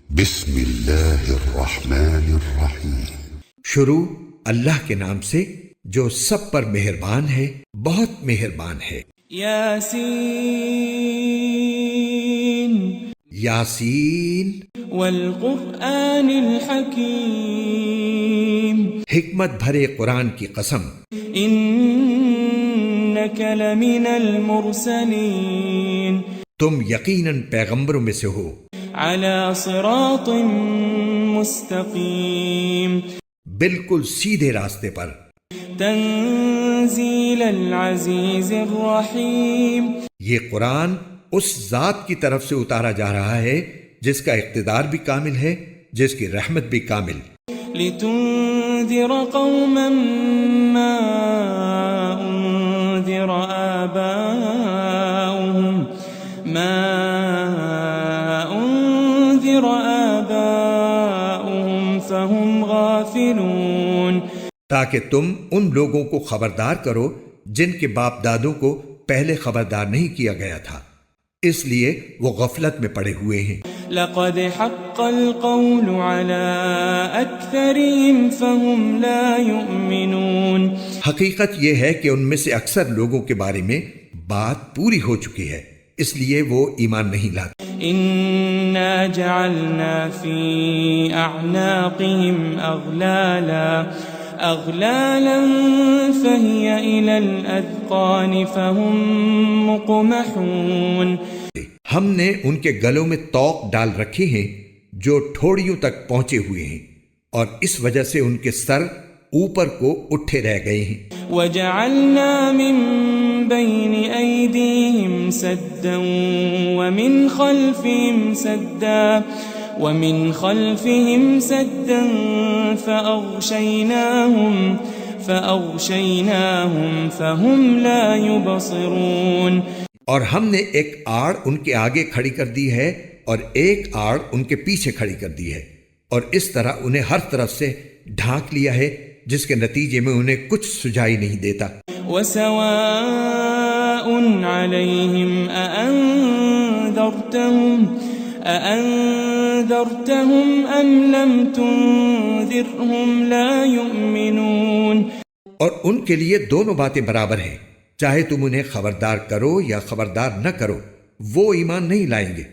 بسم اللہ الرحمن الرحیم۔ شروع اللہ کے نام سے جو سب پر مہربان ہے، بہت مہربان ہے۔ یاسین یاسین والقرآن الحکیم حکمت بھرے قرآن کی قسم، انک لمن المرسلین تم یقیناً پیغمبروں میں سے ہو، علی صراط مستقیم بالکل سیدھے راستے پر۔ تنزیل العزیز الرحیم یہ قرآن اس ذات کی طرف سے اتارا جا رہا ہے جس کا اقتدار بھی کامل ہے، جس کی رحمت بھی کامل۔ لتنذر قوما ما انذر آباؤهم فهم غافلون، تاکہ تم ان لوگوں کو خبردار کرو جن کے باپ دادوں کو پہلے خبردار نہیں کیا گیا تھا، اس لیے وہ غفلت میں پڑے ہوئے ہیں۔ لقد حق القول على اکثرهم فهم لا يؤمنون، حقیقت یہ ہے کہ ان میں سے اکثر لوگوں کے بارے میں بات پوری ہو چکی ہے، اس لیے وہ ایمان نہیں لاتے۔ انا جعلنا في اعناقهم اغلالا فهي الى الاذقان فهم مقمحون، ہم نے ان کے گلوں میں طوق ڈال رکھے ہیں جو ٹھوڑیوں تک پہنچے ہوئے ہیں، اور اس وجہ سے ان کے سر اوپر کو اٹھے رہ گئے ہیں۔ وجعلنا من بين أيديهم سدا ومن خلفهم سدا فأغشيناهم فهم لا يبصرون، اور ہم نے ایک آڑ ان کے آگے کھڑی کر دی ہے اور ایک آڑ ان کے پیچھے کھڑی کر دی ہے، اور اس طرح انہیں ہر طرف سے ڈھانک لیا ہے جس کے نتیجے میں انہیں کچھ سجائی نہیں دیتا۔ وسواء عليهم أأنذرتهم أم لم تنذرهم لا يؤمنون، اور ان کے لیے دونوں باتیں برابر ہیں، چاہے تم انہیں خبردار کرو یا خبردار نہ کرو، وہ ایمان نہیں لائیں گے۔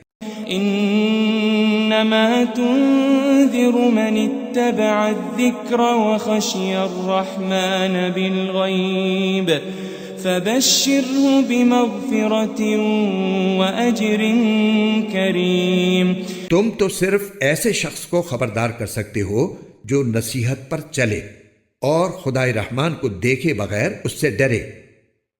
انما تنذر من اتبع الذکر وخشی الرحمن بالغیب فبشره بمغفرة واجر کریم، تم تو صرف ایسے شخص کو خبردار کر سکتے ہو جو نصیحت پر چلے اور خدائے رحمان کو دیکھے بغیر اس سے ڈرے،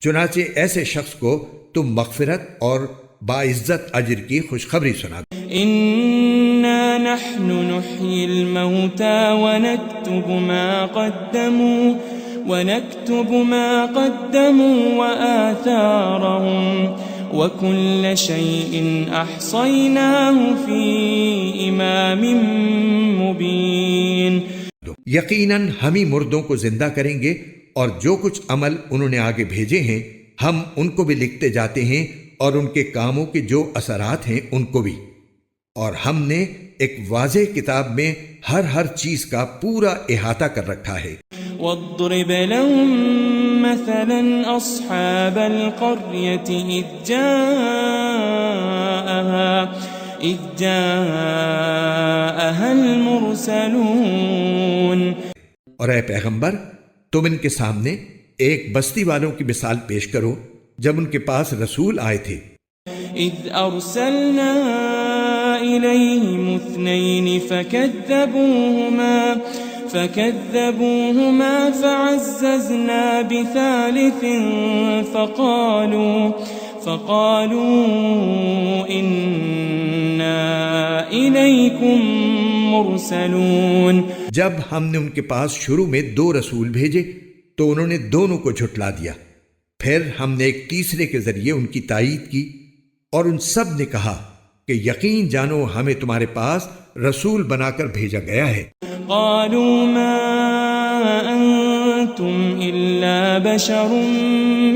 چنانچہ ایسے شخص کو تم مغفرت اور باعزت اجر کی خوشخبری سنا دو۔ انا نحن نحيي الموتى ونكتب ما قدموا وآثارهم وكل شيء احصيناه في امام مبين، یقیناً ہم ہی مردوں کو زندہ کریں گے، اور جو کچھ عمل انہوں نے آگے بھیجے ہیں ہم ان کو بھی لکھتے جاتے ہیں، اور ان کے کاموں کے جو اثرات ہیں ان کو بھی، اور ہم نے ایک واضح کتاب میں ہر چیز کا پورا احاطہ کر رکھا ہے۔ واضرب لهم مثلا اصحاب القرية اذ جاءها المرسلون، اور اے پیغمبر تم ان کے سامنے ایک بستی والوں کی مثال پیش کرو جب ان کے پاس رسول آئے تھے۔ اذ ارسلنا الیہم اثنین فكذبوهما فعززنا بثالث فقالوا إنا إليكم مرسلون، جب ہم نے ان کے پاس شروع میں 2 رسول بھیجے تو انہوں نے دونوں کو جھٹلا دیا، پھر ہم نے ایک تیسرے کے ذریعے ان کی تائید کی، اور ان سب نے کہا کہ یقین جانو ہمیں تمہارے پاس رسول بنا کر بھیجا گیا ہے۔ قالوا ما أنتم إلا بشر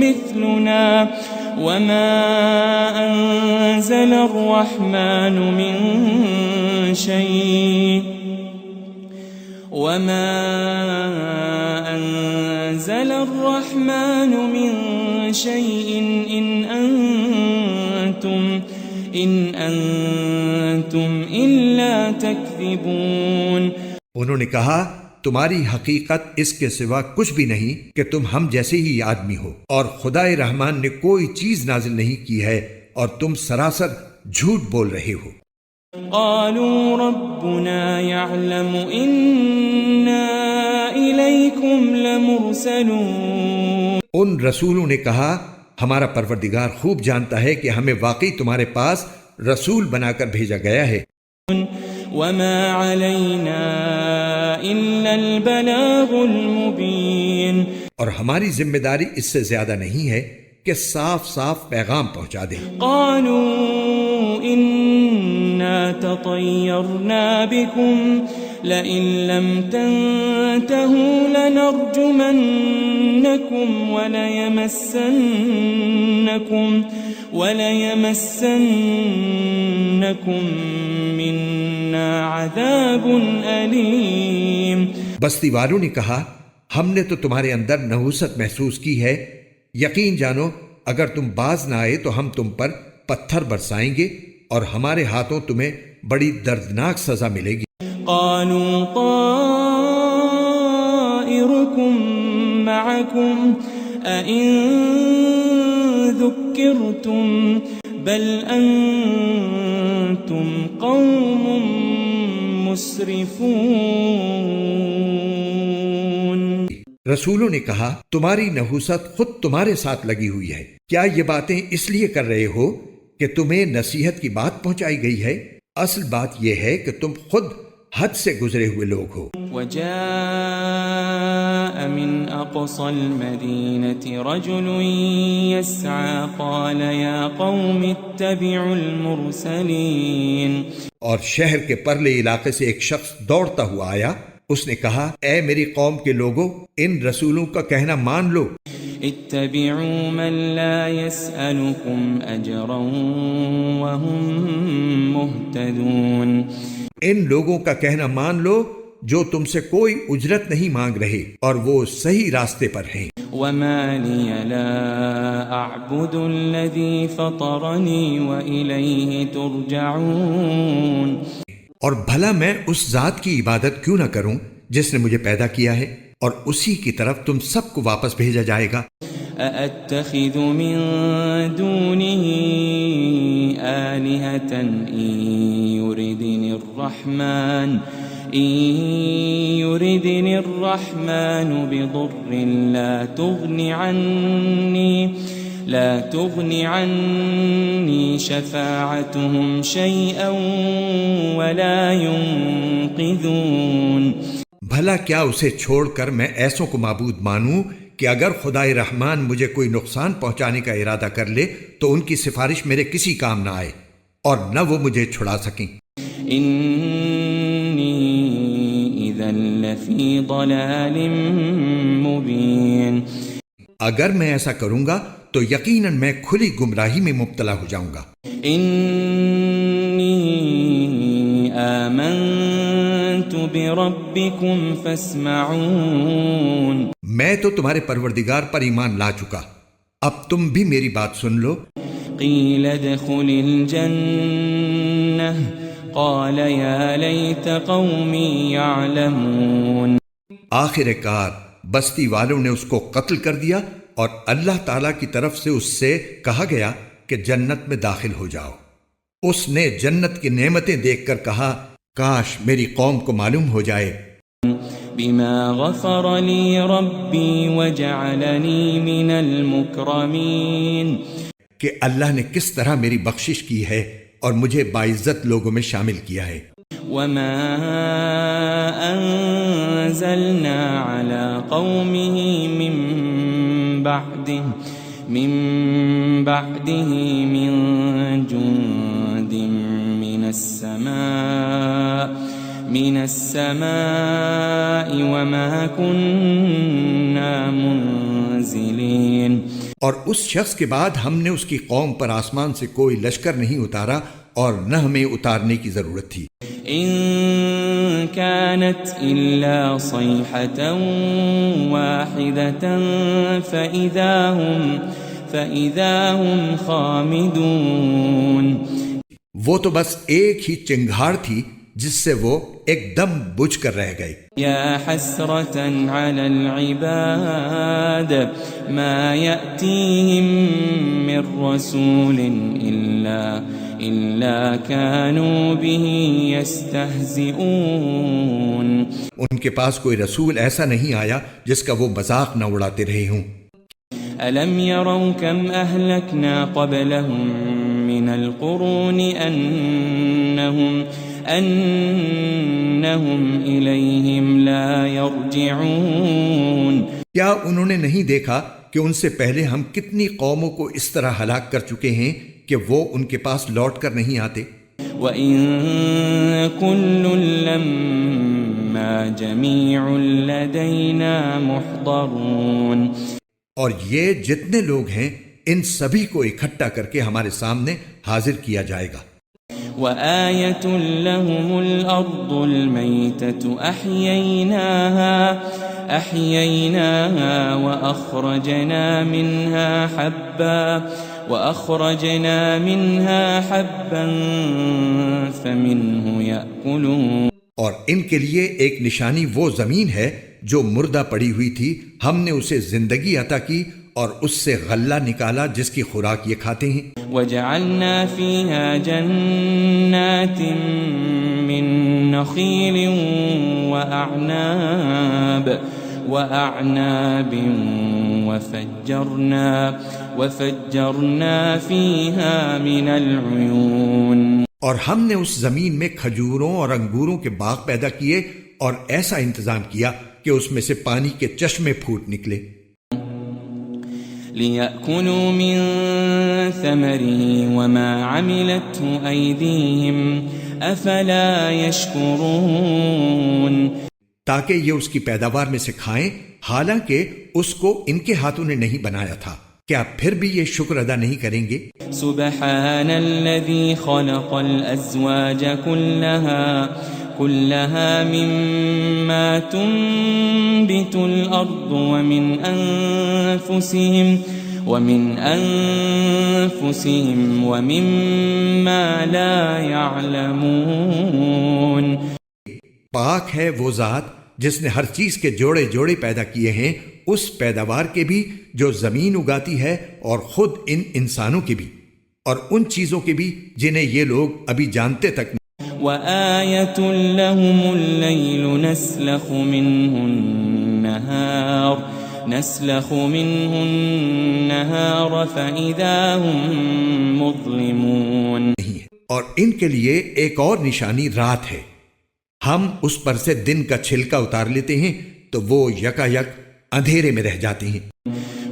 مثلنا وما أنزل الرحمن من شيء إن أنتم إلا تكذبون. انہوں نے کہا تمہاری حقیقت اس کے سوا کچھ بھی نہیں کہ تم ہم جیسے ہی آدمی ہو، اور خدائے رحمان نے کوئی چیز نازل نہیں کی ہے اور تم سراسر جھوٹ بول رہے ہو. قالوا ربنا يعلم إنا إليكم لمرسلون. ان رسولوں نے کہا ہمارا پروردگار خوب جانتا ہے کہ ہمیں واقعی تمہارے پاس رسول بنا کر بھیجا گیا ہے. وما علينا إلا البلاغ المبين. اور ہماری ذمہ داری اس سے زیادہ نہیں ہے کہ صاف صاف پیغام پہنچا دیں. قالوا إنا تطيرنا بكم لئن لم تنتهوا لنرجمنكم وليمسنكم منا عذاب أليم. بستی والوں نے کہا ہم نے تو تمہارے اندر نحوست محسوس کی ہے، یقین جانو اگر تم باز نہ آئے تو ہم تم پر پتھر برسائیں گے اور ہمارے ہاتھوں تمہیں بڑی دردناک سزا ملے گی. قالوا طائركم معكم أئن ذكرتم بل أنتم قوم مسرفون. رسولوں نے کہا تمہاری نحوست خود تمہارے ساتھ لگی ہوئی ہے، کیا یہ باتیں اس لیے کر رہے ہو کہ تمہیں نصیحت کی بات پہنچائی گئی ہے؟ اصل بات یہ ہے کہ تم خود حد سے گزرے ہوئے لوگ ہو. وجاء من أقصى المدينة رجل يسعى قال يا قوم اتبعوا المرسلين. اور شہر کے پرلے علاقے سے ایک شخص دوڑتا ہوا آیا، اس نے کہا اے میری قوم کے لوگوں ان رسولوں کا کہنا مان لو. اتبعوا من لا يسألكم أجرا وهم مهتدون. ان لوگوں کا کہنا مان لو جو تم سے کوئی اجرت نہیں مانگ رہے اور وہ صحیح راستے پر ہیں. وما لي لا أعبد الذي فطرني وإليه ترجعون. اور بھلا میں اس ذات کی عبادت کیوں نہ کروں جس نے مجھے پیدا کیا ہے اور اسی کی طرف تم سب کو واپس بھیجا جائے گا. أأتخذ من دونه آلهة إن يردني الرحمن بضر لا تغني عني شفاعتهم شيئا ولا ينقذون. بھلا کیا اسے چھوڑ کر میں ایسوں کو معبود مانوں کہ اگر خدائے رحمان مجھے کوئی نقصان پہنچانے کا ارادہ کر لے تو ان کی سفارش میرے کسی کام نہ آئے اور نہ وہ مجھے چھڑا سکیں. انی اذا لفی ضلال مبین. اگر میں ایسا کروں گا تو یقیناً میں کھلی گمراہی میں مبتلا ہو جاؤں گا. انی آمنت بربکم فاسمعون. میں تو تمہارے پروردگار پر ایمان لا چکا، اب تم بھی میری بات سن لو. قیل ادخل الجنہ قال یا لیت قومی یعلمون. آخر کار بستی والوں نے اس کو قتل کر دیا اور اللہ تعالیٰ کی طرف سے اس سے کہا گیا کہ جنت میں داخل ہو جاؤ. اس نے جنت کی نعمتیں دیکھ کر کہا کاش میری قوم کو معلوم ہو جائے. بما غفر لی ربی وجعلنی من المکرمین. کہ اللہ نے کس طرح میری بخشش کی ہے اور مجھے باعزت لوگوں میں شامل کیا ہے. وما انزلنا على قومه من بعده من جند من السماء وما كنا منزلين. اور اس شخص کے بعد ہم نے اس کی قوم پر آسمان سے کوئی لشکر نہیں اتارا اور نہ ہمیں اتارنے کی ضرورت تھی۔ إن كانت إلا صيحة واحدة فإذا هم خامدون۔ وہ تو بس ایک ہی چنگھاڑ تھی جس سے وہ ایک دم بجھ کر رہ گئے۔ يا حسرة على العباد ما يأتيهم من رسول إلا كانوا به يستهزئون۔ ان کے پاس کوئی رسول ایسا نہیں آیا جس کا وہ مذاق نہ اڑاتے رہے ہوں۔ ألم يروا كم أهلكنا قبلهم من القرون أنهم إليهم لا يرجعون۔ کیا انہوں نے نہیں دیکھا کہ ان سے پہلے ہم کتنی قوموں کو اس طرح ہلاک کر چکے ہیں کہ وہ ان کے پاس لوٹ کر نہیں آتے؟ وَإِن كُلٌّ لَمَّا جَمِيعٌ لَدَيْنَا مُحْضَرُونَ۔ اور یہ جتنے لوگ ہیں ان سبھی کو اکٹھا کر کے ہمارے سامنے حاضر کیا جائے گا۔ وَآيَةٌ لَهُمُ الْأَرْضُ الْمَيْتَةُ أَحْيَيْنَاهَا وَأَخْرَجْنَا مِنْهَا حَبًّا فَمِنْهُ يَأْكُلُونَ۔ اور ان کے لیے ایک نشانی وہ زمین ہے جو مردہ پڑی ہوئی تھی، ہم نے اسے زندگی عطا کی اور اس سے غلہ نکالا جس کی خوراک یہ کھاتے ہیں۔ وَجَعَلْنَا فِيهَا جَنَّاتٍ مِّن نَخِيلٍ وَأَعْنَابٍ وَفَجَّرْنَا فِيهَا مِنَ الْعُيُونِ۔ اور ہم نے اس زمین میں کھجوروں اور انگوروں کے باغ پیدا کیے اور ایسا انتظام کیا کہ اس میں سے پانی کے چشمے پھوٹ نکلے۔ لِيَأْكُلُوا مِن ثَمَرِهِ وَمَا عَمِلَتْهُ أَيْدِيهِمْ أَفَلَا يَشْكُرُونَ۔ تاکہ یہ اس کی پیداوار میں سے کھائیں، حالانکہ اس کو ان کے ہاتھوں نے نہیں بنایا تھا، کیا پھر بھی یہ شکر ادا نہیں کریں گے؟ سبحان الذي خلق الأزواج كلها مما تنبت الأرض ومن أنفسهم ومما لا يعلمون۔ پاک ہے وہ ذات جس نے ہر چیز کے جوڑے جوڑے پیدا کیے ہیں، اس پیداوار کے بھی جو زمین اگاتی ہے اور خود ان انسانوں کے بھی، اور ان چیزوں کے بھی جنہیں یہ لوگ ابھی جانتے تک نہیں۔ وَآيَةٌ لَهُمُ اللَّيْلُ نَسْلَخُ مِنْهُ النَّهَارَ فَإِذَا هُمْ مُظْلِمُونَ۔ اور ان کے لیے ایک اور نشانی رات ہے، ہم اس پر سے دن کا چھلکا اتار لیتے ہیں تو وہ یکا یک اندھیرے میں رہ جاتے ہیں۔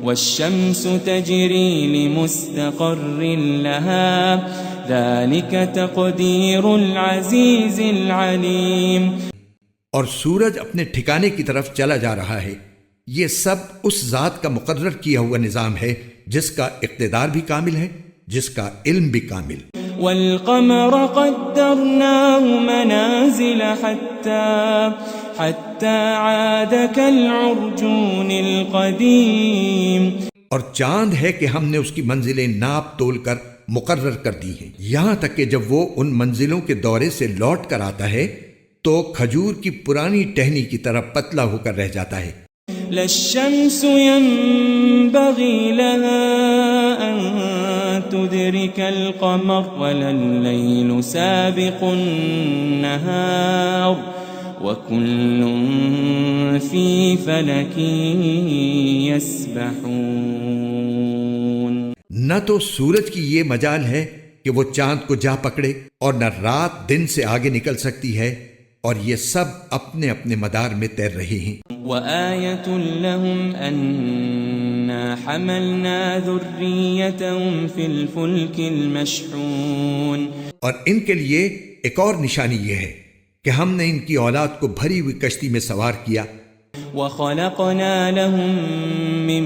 وَالشَّمْسُ تَجْرِي لِمُسْتَقَرٍّ لَهَا ذَلِكَ تَقْدِيرُ الْعَزِيزِ الْعَلِيمِ۔ اور سورج اپنے ٹھکانے کی طرف چلا جا رہا ہے، یہ سب اس ذات کا مقرر کیا ہوا نظام ہے جس کا اقتدار بھی کامل ہے، جس کا علم بھی کامل۔ وَالْقَمَرَ قَدَّرْنَاهُ مَنَازِلَ حَتَّى عَادَ كَالْعُرْجُونِ الْقَدِيمِ۔ اور چاند ہے کہ ہم نے اس کی منزلیں ناپ تول کر مقرر کر دی ہیں، یہاں تک کہ جب وہ ان منزلوں کے دورے سے لوٹ کر آتا ہے تو کھجور کی پرانی ٹہنی کی طرح پتلا ہو کر رہ جاتا ہے۔ لا الشمس ينبغي لها أن تدرك القمر ولا الليل سابق النهار وكل في فلك يسبحون۔ نہ تو سورج کی یہ مجال ہے کہ وہ چاند کو جا پکڑے اور نہ رات دن سے آگے نکل سکتی ہے، اور یہ سب اپنے اپنے مدار میں تیر رہے ہیں۔ وَآيَةٌ لَهُمْ أَنَّا حَمَلْنَا ذُرِّيَّتَهُمْ فِي الْفُلْكِ الْمَشْحُونِ۔ اور ان کے لیے ایک اور نشانی یہ ہے کہ ہم نے ان کی اولاد کو بھری ہوئی کشتی میں سوار کیا۔ وَخَلَقْنَا لَهُم مِّن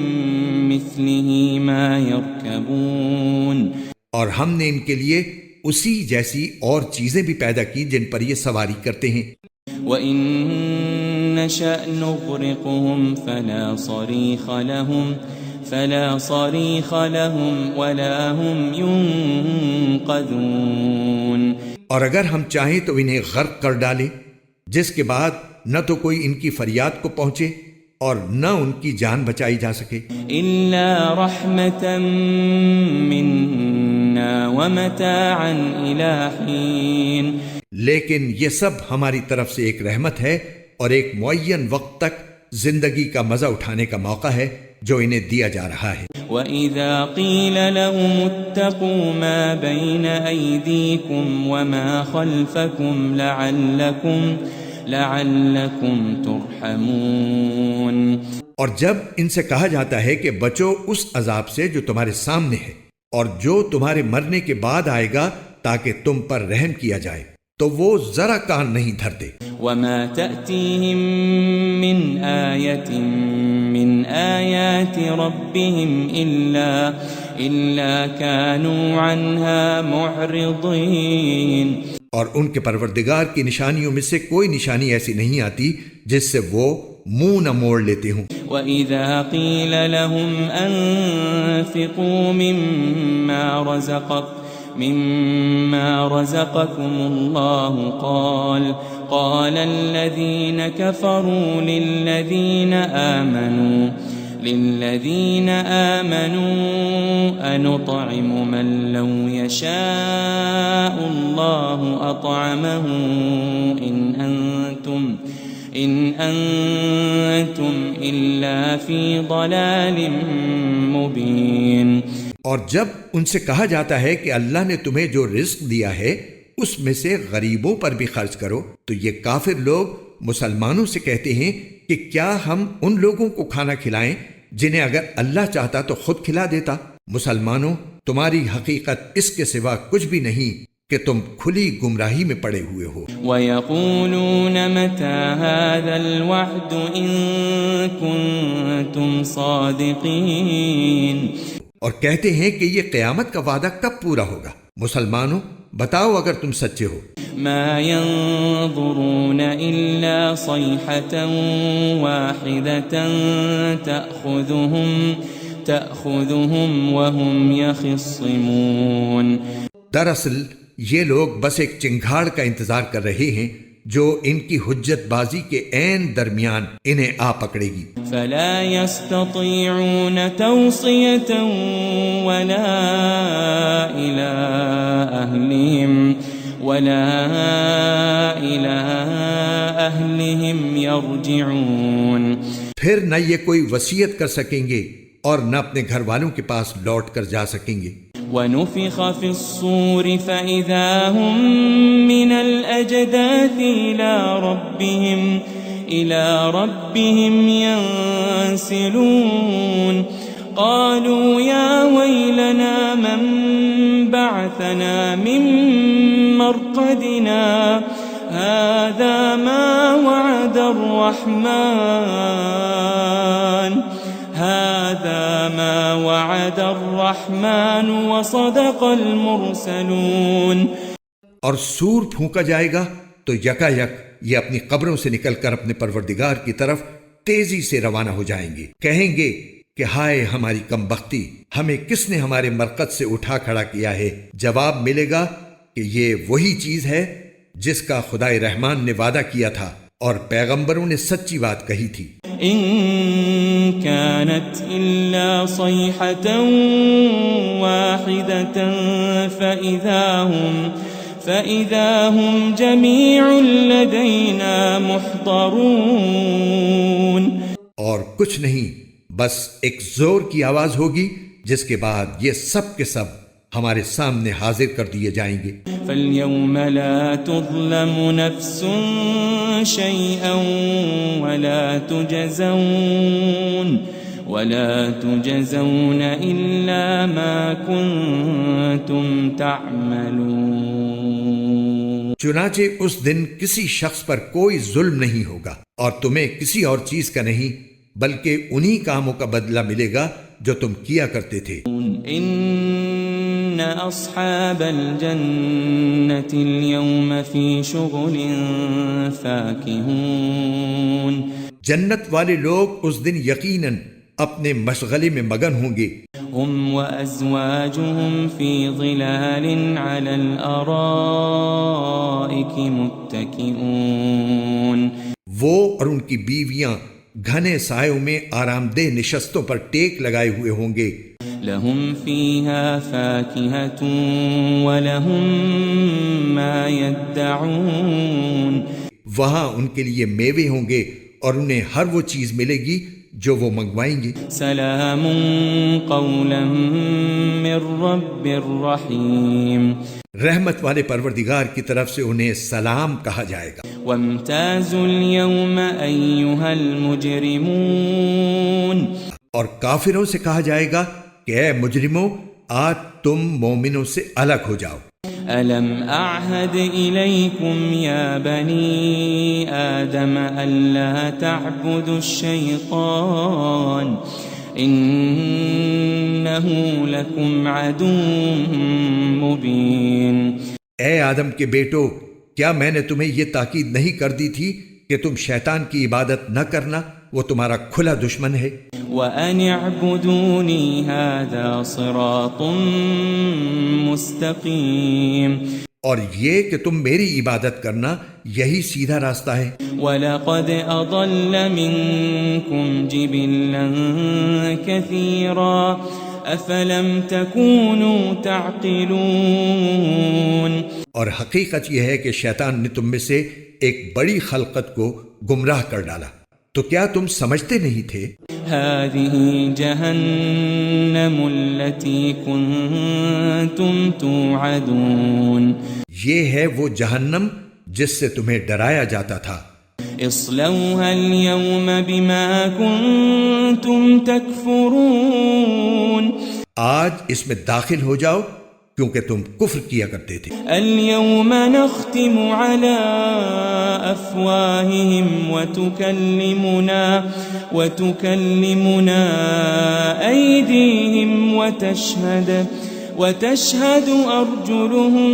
لمثله ما يركبون اور ہم نے ان کے لیے اسی جیسی اور چیزیں بھی پیدا کی جن پر یہ سواری کرتے ہیں. وَإِن نَّشَأْ نُغْرِقْهُمْ فَلَا صَرِيخَ لَهُمْ وَلَا هُمْ يُنقَذُونَ. اور اگر ہم چاہیں تو انہیں غرق کر ڈالیں، جس کے بعد نہ تو کوئی ان کی فریاد کو پہنچے اور نہ ان کی جان بچائی جا سکے. إِلَّا رَحْمَةً مِّنَّا وَمَتَاعًا إِلَىٰ حِينٍ. لیکن یہ سب ہماری طرف سے ایک رحمت ہے اور ایک معین وقت تک زندگی کا مزہ اٹھانے کا موقع ہے جو انہیں دیا جا رہا ہے. وَإِذَا قِيلَ لَهُمُ اتَّقُوا مَا بَيْنَ أَيْدِيكُمْ وَمَا خَلْفَكُمْ لَعَلَّكُمْ تُرْحَمُونَ. اور جب ان سے کہا جاتا ہے کہ بچو اس عذاب سے جو تمہارے سامنے ہے اور جو تمہارے مرنے کے بعد آئے گا تاکہ تم پر رحم کیا جائے، تو وہ ذرا کان نہیں دھرتے. وَمَا تَأْتِيهِم مِّنْ آيَةٍ مِّنْ آيَاتِ رَبِّهِمْ إِلَّا كَانُوا عَنْهَا مُعْرِضِينَ. اور ان کے پروردگار کی نشانیوں میں سے کوئی نشانی ایسی نہیں آتی جس سے وہ منہ نہ موڑ لیتے ہوں. وَإِذَا قِيلَ لَهُمْ أَنفِقُوا مِمَّا رَزَقَكُمُ اللَّهُ قَالَ الَّذِينَ كَفَرُوا لِلَّذِينَ آمَنُوا أَنُطْعِمُ مَن لَّوْ يَشَاءُ اللَّهُ أَطْعَمَهُ إِنْ أَنْتُمْ إِلَّا فِي ضَلَالٍ مُّبِينٍ. اور جب ان سے کہا جاتا ہے کہ اللہ نے تمہیں جو رزق دیا ہے اس میں سے غریبوں پر بھی خرچ کرو، تو یہ کافر لوگ مسلمانوں سے کہتے ہیں کہ کیا ہم ان لوگوں کو کھانا کھلائیں جنہیں اگر اللہ چاہتا تو خود کھلا دیتا. مسلمانوں، تمہاری حقیقت اس کے سوا کچھ بھی نہیں کہ تم کھلی گمراہی میں پڑے ہوئے ہو. وَيَقُولُونَ مَتَى هَذَا الْوَعْدُ إِن كُنتُمْ صَادِقِينَ. اور کہتے ہیں کہ یہ قیامت کا وعدہ کب پورا ہوگا. مسلمانوں، بتاؤ اگر تم سچے ہو. مَا يَنظُرُونَ إِلَّا صَيْحَةً وَاحِدَةً تَأْخُذُهُمْ وَهُمْ يَخِصِّمُونَ. دراصل یہ لوگ بس ایک چنگھاڑ کا انتظار کر رہے ہیں جو ان کی حجت بازی کے عین درمیان انہیں آ پکڑے گی. فَلَا يَسْتَطِيعُونَ تَوْصِيَةً وَلَا إِلَىٰ أَهْلِهِمْ يَرْجِعُونَ. پھر نہ یہ کوئی وصیت کر سکیں گے اور نہ اپنے گھر والوں کے پاس لوٹ کر جا سکیں گے. وَنُفِخَ فِي الصُّورِ فَإِذَا هُم مِّنَ الْأَجْدَاثِ إِلَىٰ رَبِّهِمْ يَنسِلُونَ. قَالُوا يَا وَيْلَنَا مَن بَعَثَنَا مِن مَّرْقَدِنَا هَٰذَا مَا وَعَدَ الرَّحْمَٰنُ وَصَدَقَ الْمُرْسَلُونَ. اور سور پھونکا جائے گا تو یکا یک یہ اپنی قبروں سے نکل کر اپنے پروردگار کی طرف تیزی سے روانہ ہو جائیں گے. کہیں گے کہ ہائے ہماری کم بختی، ہمیں کس نے ہمارے مرقد سے اٹھا کھڑا کیا ہے. جواب ملے گا کہ یہ وہی چیز ہے جس کا خدائے رحمان نے وعدہ کیا تھا اور پیغمبروں نے سچی بات کہی تھی. إن كانت إلا صيحة واحدة فإذا هم جميع لدينا محضرون. اور کچھ نہیں، بس ایک زور کی آواز ہوگی جس کے بعد یہ سب کے سب ہمارے سامنے حاضر کر دیے جائیں گے. فَالْيَوْمَ لَا تُظْلَمُ نَفْسٌ شَيْئًا وَلَا تُجْزَوْنَ إِلَّا مَا كُنتُمْ تَعْمَلُونَ. چنانچہ اس دن کسی شخص پر کوئی ظلم نہیں ہوگا اور تمہیں کسی اور چیز کا نہیں، بلکہ انہی کاموں کا بدلہ ملے گا جو تم کیا کرتے تھے۔ إن أصحاب الجنة اليوم في شغل فاكهون جنت والے لوگ اس دن یقیناً اپنے مشغلے میں مگن ہوں گے۔ هم وأزواجهم في ظلال على الأرائك متكئون وہ اور ان کی بیویاں گھنے سایوں میں آرام دہ نشستوں پر ٹیک لگائے ہوئے ہوں گے۔ لهم فيها فاكهة ولهم ما يدعون وہاں ان کے لیے میوے ہوں گے اور انہیں ہر وہ چیز ملے گی جو وہ منگوائیں گے۔ سلام قولا من رب رحیم رحمت والے پروردگار کی طرف سے انہیں سلام کہا جائے گا۔ وامتازوا اليوم أيها المجرمون اور کافروں سے کہا جائے گا کہ اے مجرموں، آج تم مومنوں سے الگ ہو جاؤ۔ ألم أعهد إليكم يا بني آدم ألا تعبدوا الشيطان إنه لكم عدو مبين اے آدم کے بیٹو، کیا میں نے تمہیں یہ تاکید نہیں کر دی تھی کہ تم شیطان کی عبادت نہ کرنا، وہ تمہارا کھلا دشمن ہے۔ وَأَنِ اعْبُدُونِي هَذَا صِرَاطٌ مُسْتَقِيمٌ اور یہ کہ تم میری عبادت کرنا، یہی سیدھا راستہ ہے۔ وَلَقَدْ أَضَلَّ مِنْكُمْ جِبِلًّا كَثِيرًا أَفَلَمْ تَكُونُوا تَعْقِلُونَ اور حقیقت یہ ہے کہ شیطان نے تم میں سے ایک بڑی خلقت کو گمراہ کر ڈالا، تو کیا تم سمجھتے نہیں تھے؟ هذه جهنم التي كنتم توعدون یہ ہے وہ جہنم جس سے تمہیں ڈرایا جاتا تھا۔ اصلوها اليوم بما كنتم تكفرون آج اس میں داخل ہو جاؤ کیونکہ تم کفر کیا کرتے تھے۔ اليوم نختم على أفواههم وتكلمنا أيديهم وتشهد أرجلهم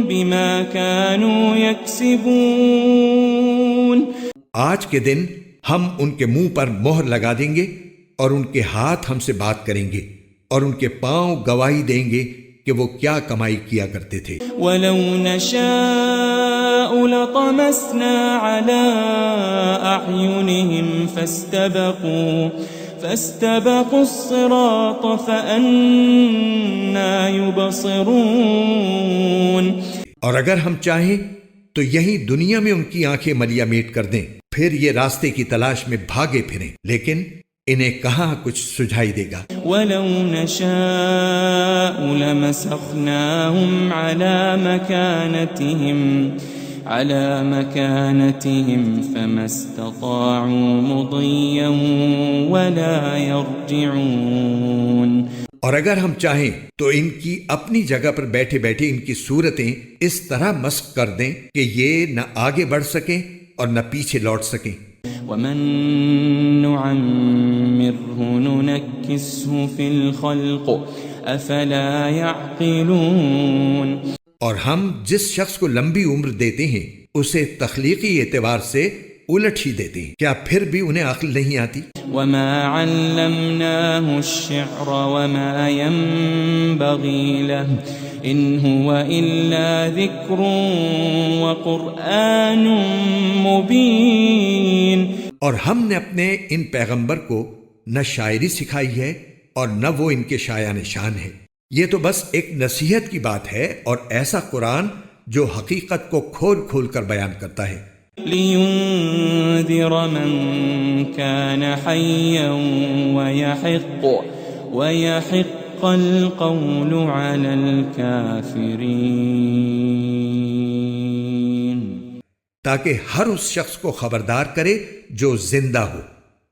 بما كانوا يكسبون آج کے دن ہم ان کے منہ پر مہر لگا دیں گے اور ان کے ہاتھ ہم سے بات کریں گے اور ان کے پاؤں گواہی دیں گے کہ وہ کیا کمائی کیا کرتے تھے۔ وَلَوْ نَشَاءُ لَطَمَسْنَا عَلَىٰ أَعْيُنِهِمْ فَاسْتَبَقُوا الصِّرَاطَ فَأَنَّىٰ يُبْصِرُونَ اور اگر ہم چاہیں تو یہی دنیا میں ان کی آنکھیں ملیا میٹ کر دیں، پھر یہ راستے کی تلاش میں بھاگے پھریں، لیکن انہیں کہاں کچھ سجھائی دے گا۔ وَلَوْ نَشَاءُ لَمَسَخْنَاهُمْ عَلَى مَكَانَتِهِمْ فَمَا اسْتَطَاعُوا مُضِيًّا وَلَا يَرْجِعُونَ اور اگر ہم چاہیں تو ان کی اپنی جگہ پر بیٹھے بیٹھے ان کی صورتیں اس طرح مسخ کر دیں کہ یہ نہ آگے بڑھ سکیں اور نہ پیچھے لوٹ سکیں۔ وَمَن نُعَمِّرْهُ نُنَكِّسْهُ فِي الْخَلْقِ أَفَلَا يَعْقِلُونَ اور ہم جس شخص کو لمبی عمر دیتے ہیں اسے تخلیقی اعتبار سے الٹ ہی دیتے ہیں، کیا پھر بھی انہیں عقل نہیں آتی؟ وَمَا عَلَّمْنَاهُ الشِّعْرَ وَمَا يَنبَغِي لَهُ إِنْ هُوَ إِلَّا ذِكْرٌ وَقُرْآنٌ مُبِينٌ اور ہم نے اپنے ان پیغمبر کو نہ شاعری سکھائی ہے اور نہ وہ ان کے شایان شان ہے، یہ تو بس ایک نصیحت کی بات ہے اور ایسا قرآن جو حقیقت کو کھول کھول کر بیان کرتا ہے۔ لِيُنذِرَ مَن كَانَ حَيًّا وَيَحِقَّ الْقَوْلُ عَلَى الْكَافِرِينَ تاکہ ہر اس شخص کو خبردار کرے جو زندہ ہو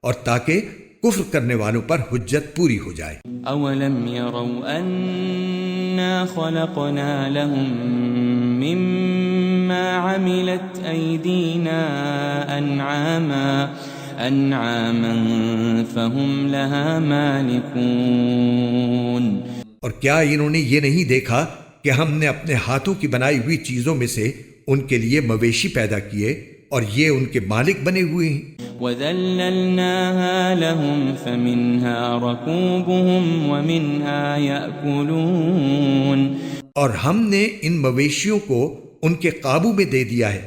اور تاکہ کفر کرنے والوں پر حجت پوری ہو جائے۔ اولم يروا انا خلقنا لهم مما عملت ايدينا أنعاما فهم لها مالكون اور کیا انہوں نے یہ نہیں دیکھا کہ ہم نے اپنے ہاتھوں کی بنائی ہوئی چیزوں میں سے ان کے لیے مویشی پیدا کیے اور یہ ان کے مالک بنے ہوئے ہیں؟ وَذَلَّلْنَاهَا لَهُمْ فَمِنْهَا رَكُوبُهُمْ وَمِنْهَا يَأْكُلُونَ اور ہم نے ان مویشیوں کو ان کے قابو میں دے دیا ہے،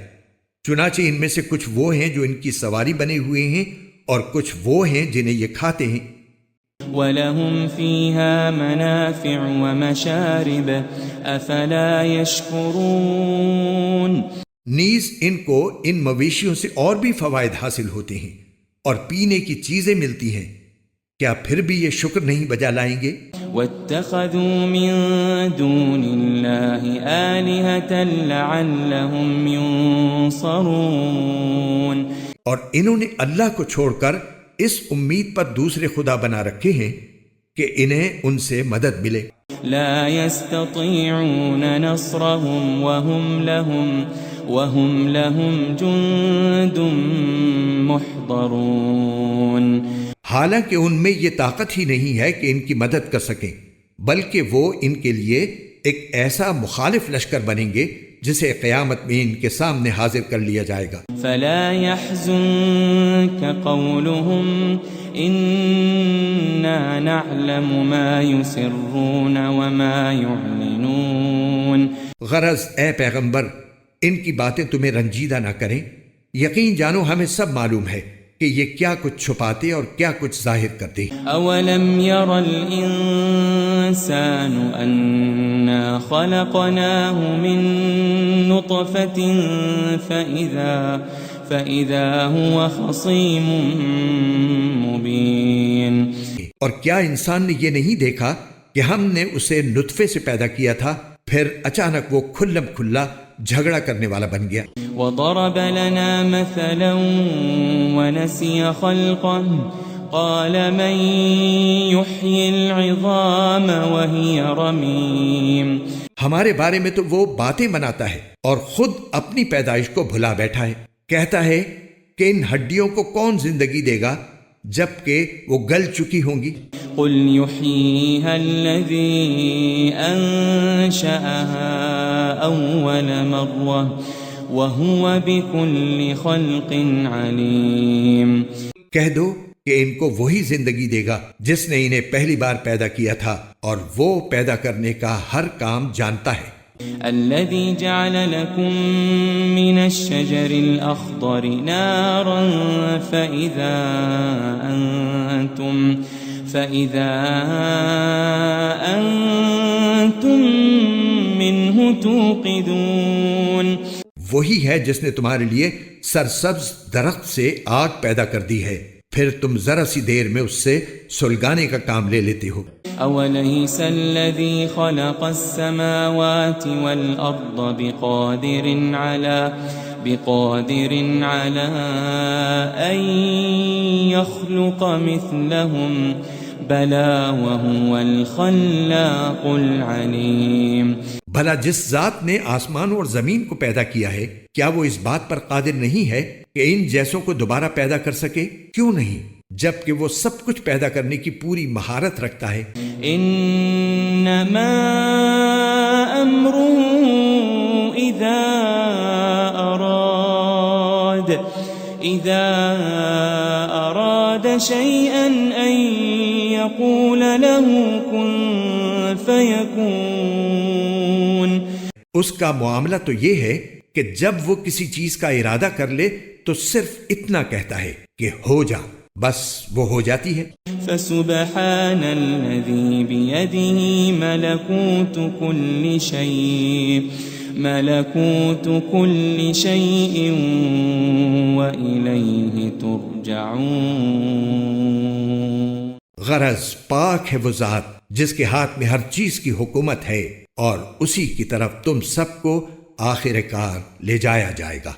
چنانچہ ان میں سے کچھ وہ ہیں جو ان کی سواری بنے ہوئے ہیں اور کچھ وہ ہیں جنہیں یہ کھاتے ہیں۔ وَلَهُمْ فِيهَا مَنَافِعُ وَمَشَارِبُ أَفَلَا يَشْكُرُونَ نیز ان کو ان مویشیوں سے اور بھی فوائد حاصل ہوتے ہیں اور پینے کی چیزیں ملتی ہیں، کیا پھر بھی یہ شکر نہیں بجا لائیں گے؟ وَاتَّخَذُوا مِن دُونِ اللَّهِ آلِهَةً لَعَلَّهُمْ يُنصَرُونَ اور انہوں نے اللہ کو چھوڑ کر اس امید پر دوسرے خدا بنا رکھے ہیں کہ انہیں ان سے مدد ملے۔ لا يستطيعون نصرهم وهم لهم جند محضرون حالانکہ ان میں یہ طاقت ہی نہیں ہے کہ ان کی مدد کر سکیں، بلکہ وہ ان کے لیے ایک ایسا مخالف لشکر بنیں گے جسے قیامت میں ان کے سامنے حاضر کر لیا جائے گا۔ فلا يحزنك قولهم إنا نعلم ما يسرون وما يعلنون غرض اے پیغمبر ان کی باتیں تمہیں رنجیدہ نہ کریں، یقین جانو ہمیں سب معلوم ہے کہ یہ کیا کچھ چھپاتے اور کیا کچھ ظاہر کرتے۔ اولم ير الانسان انا خلقناه من نطفة فاذا هو خصيم مبين اور کیا انسان نے یہ نہیں دیکھا کہ ہم نے اسے نطفے سے پیدا کیا تھا، پھر اچانک وہ کھلم کھلا جھگڑا کرنے والا بن گیا۔ وضرب لنا مثلا ونسي خلقه قال من يحيي العظام وهي رميم ہمارے بارے میں تو وہ باتیں بناتا ہے اور خود اپنی پیدائش کو بھلا بیٹھا ہے، کہتا ہے کہ ان ہڈیوں کو کون زندگی دے گا جبکہ وہ گل چکی ہوں گی۔ قل يحييها الذي أنشأها أول مرة وهو بكل خلق عليم کہہ دو کہ ان کو وہی زندگی دے گا جس نے انہیں پہلی بار پیدا کیا تھا اور وہ پیدا کرنے کا ہر کام جانتا ہے۔ الذي جعل لكم من الشجر الأخضر نارا فإذا أنتم منه توقدون وہی ہے جس نے تمہارے لیے سرسبز درخت سے آگ پیدا کر دی ہے، پھر تم ذرا سی دیر میں اس سے سلگانے کا کام لے لیتے ہو۔ أوليس الذي خلق السماوات والأرض بقادر على أن يخلق مثلهم بلى وهو الخلاق العليم بھلا جس ذات نے آسمان اور زمین کو پیدا کیا ہے کیا وہ اس بات پر قادر نہیں ہے کہ ان جیسوں کو دوبارہ پیدا کر سکے؟ کیوں نہیں، جبکہ وہ سب کچھ پیدا کرنے کی پوری مہارت رکھتا ہے۔ انما امره اذا اراد شيئا ان يقول له كن فيكون اس کا معاملہ تو یہ ہے کہ جب وہ کسی چیز کا ارادہ کر لے تو صرف اتنا کہتا ہے کہ ہو جا، بس وہ ہو جاتی ہے۔ فسبحان الذي بيده ملكوت كل شيء وإليه ترجعون غرض پاک ہے وہ ذات جس کے ہاتھ میں ہر چیز کی حکومت ہے اور اسی کی طرف تم سب کو آخر کار لے جایا جائے گا۔